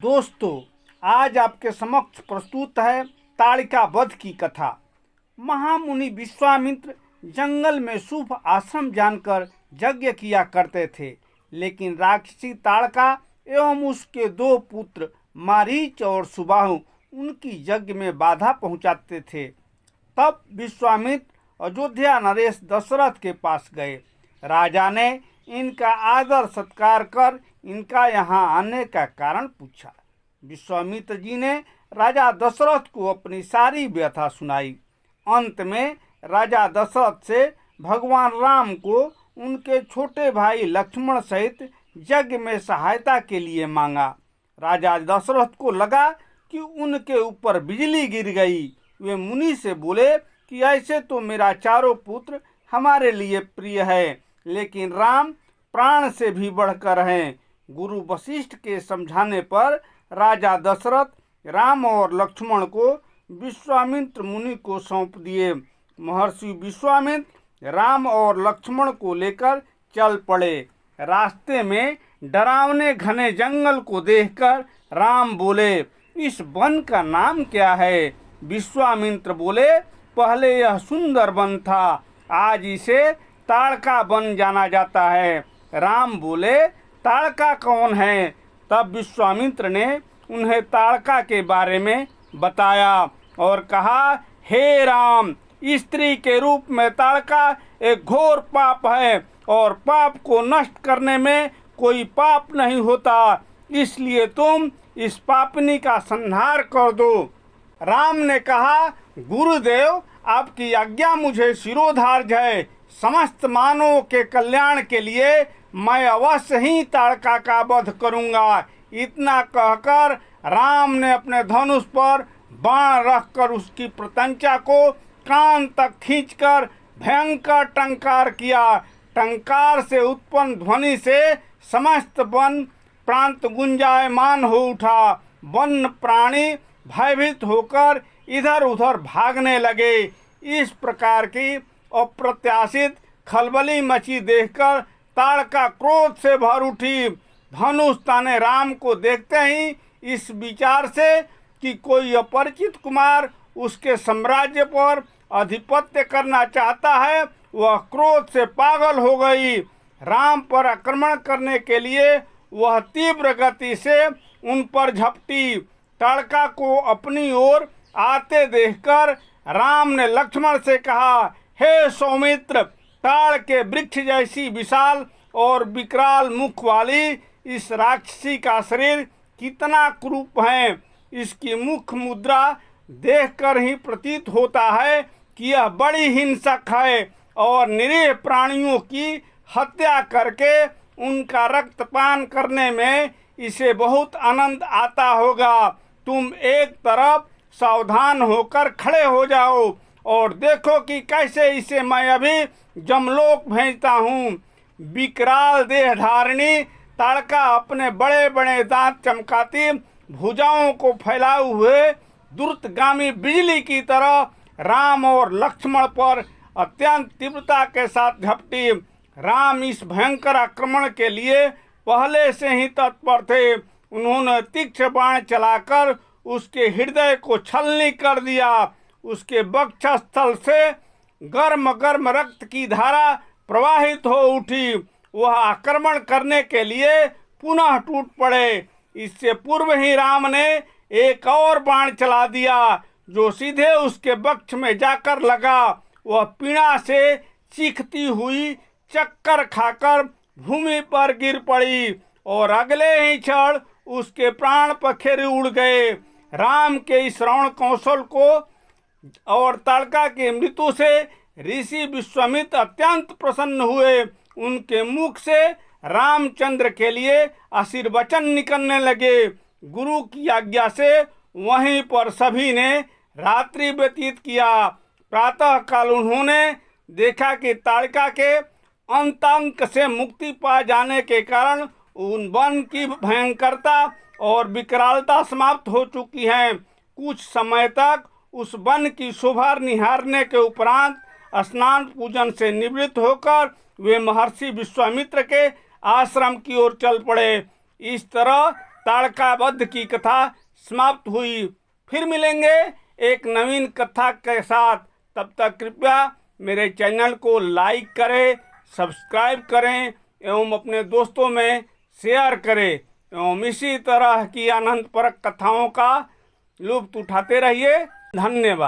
दोस्तों, आज आपके समक्ष प्रस्तुत है ताड़िका वध की कथा। महामुनि विश्वामित्र जंगल में शुभ आश्रम जानकर यज्ञ किया करते थे, लेकिन राक्षसी ताड़का एवं उसके दो पुत्र मारीच और सुबाहु उनकी यज्ञ में बाधा पहुंचाते थे। तब विश्वामित्र अयोध्या नरेश दशरथ के पास गए। राजा ने इनका आदर सत्कार कर इनका यहाँ आने का कारण पूछा। विश्वामित्र जी ने राजा दशरथ को अपनी सारी व्यथा सुनाई। अंत में राजा दशरथ से भगवान राम को उनके छोटे भाई लक्ष्मण सहित यज्ञ में सहायता के लिए मांगा। राजा दशरथ को लगा कि उनके ऊपर बिजली गिर गई। वे मुनि से बोले कि ऐसे तो मेरा चारों पुत्र हमारे लिए प्रिय है, लेकिन राम प्राण से भी बढ़कर हैं। गुरु वशिष्ठ के समझाने पर राजा दशरथ राम और लक्ष्मण को विश्वामित्र मुनि को सौंप दिए। महर्षि विश्वामित्र राम और लक्ष्मण को लेकर चल पड़े। रास्ते में डरावने घने जंगल को देखकर राम बोले, इस वन का नाम क्या है? विश्वामित्र बोले, पहले यह सुंदर वन था, आज इसे ताड़का वन जाना जाता है। राम बोले, ताड़का कौन है? तब विश्वामित्र ने उन्हें ताड़का के बारे में बताया और कहा, हे राम, स्त्री के रूप में ताड़का एक घोर पाप है और पाप को नष्ट करने में कोई पाप नहीं होता, इसलिए तुम इस पापनी का संहार कर दो। राम ने कहा, गुरुदेव, आपकी आज्ञा मुझे शिरोधार्य है। समस्त मानवों के कल्याण के लिए मैं अवश्य ही ताड़का का वध करूंगा। इतना कहकर राम ने अपने धनुष पर बाण रखकर उसकी प्रत्यंचा को कान तक खींचकर भयंकर टंकार किया। टंकार से उत्पन्न ध्वनि से समस्त वन प्रांत गुंजायमान हो उठा। वन प्राणी भयभीत होकर इधर उधर भागने लगे। इस प्रकार की अप्रत्याशित खलबली मची देखकर ताड़का क्रोध से भर उठी। धनुष ताने राम को देखते ही इस विचार से कि कोई अपरिचित कुमार उसके साम्राज्य पर आधिपत्य करना चाहता है, वह क्रोध से पागल हो गई। राम पर आक्रमण करने के लिए वह तीव्र गति से उन पर झपटी। ताड़का को अपनी ओर आते देखकर राम ने लक्ष्मण से कहा, हे सौमित्र, ताड़ के वृक्ष जैसी विशाल और विकराल मुख वाली इस राक्षसी का शरीर कितना क्रूप है। इसकी मुख मुद्रा देखकर ही प्रतीत होता है कि यह बड़ी हिंसक है और निरीह प्राणियों की हत्या करके उनका रक्तपान करने में इसे बहुत आनंद आता होगा। तुम एक तरफ सावधान होकर खड़े हो जाओ और देखो कि कैसे इसे मैं अभी जमलोक भेजता हूँ। विकराल देह धारिणी ताड़का अपने बड़े बड़े दांत चमकाती भुजाओं को फैलाए हुए द्रुतगामी बिजली की तरह राम और लक्ष्मण पर अत्यंत तीव्रता के साथ झपटी। राम इस भयंकर आक्रमण के लिए पहले से ही तत्पर थे। उन्होंने तीक्ष्ण बाण चलाकर उसके हृदय को छलनी कर दिया। उसके वक्षस्थल से गर्म गर्म रक्त की धारा प्रवाहित हो उठी। वह आक्रमण करने के लिए पुनः टूट पड़े। इससे पूर्व ही राम ने एक और बाण चला दिया जो सीधे उसके वक्ष में जाकर लगा। वह पीड़ा से चीखती हुई चक्कर खाकर भूमि पर गिर पड़ी और अगले ही क्षण उसके प्राण पखेरु उड़ गए। राम के इस श्रवण कौशल को और ताड़का की मृत्यु से ऋषि विश्वामित्र अत्यंत प्रसन्न हुए। उनके मुख से रामचंद्र के लिए आशीर्वचन निकलने लगे। गुरु की आज्ञा से वहीं पर सभी ने रात्रि व्यतीत किया। प्रातः काल उन्होंने देखा कि ताड़का के अंतंक से मुक्ति पा जाने के कारण उन वन की भयंकरता और विकरालता समाप्त हो चुकी है। कुछ समय तक उस वन की शोभा निहारने के उपरांत स्नान पूजन से निवृत्त होकर वे महर्षि विश्वामित्र के आश्रम की ओर चल पड़े। इस तरह ताड़का वध की कथा समाप्त हुई। फिर मिलेंगे एक नवीन कथा के साथ। तब तक कृपया मेरे चैनल को लाइक करें, सब्सक्राइब करें एवं अपने दोस्तों में शेयर करें एवं इसी तरह की आनंदप्रद कथाओं का लुत्फ उठाते रहिए। धन्यवाद।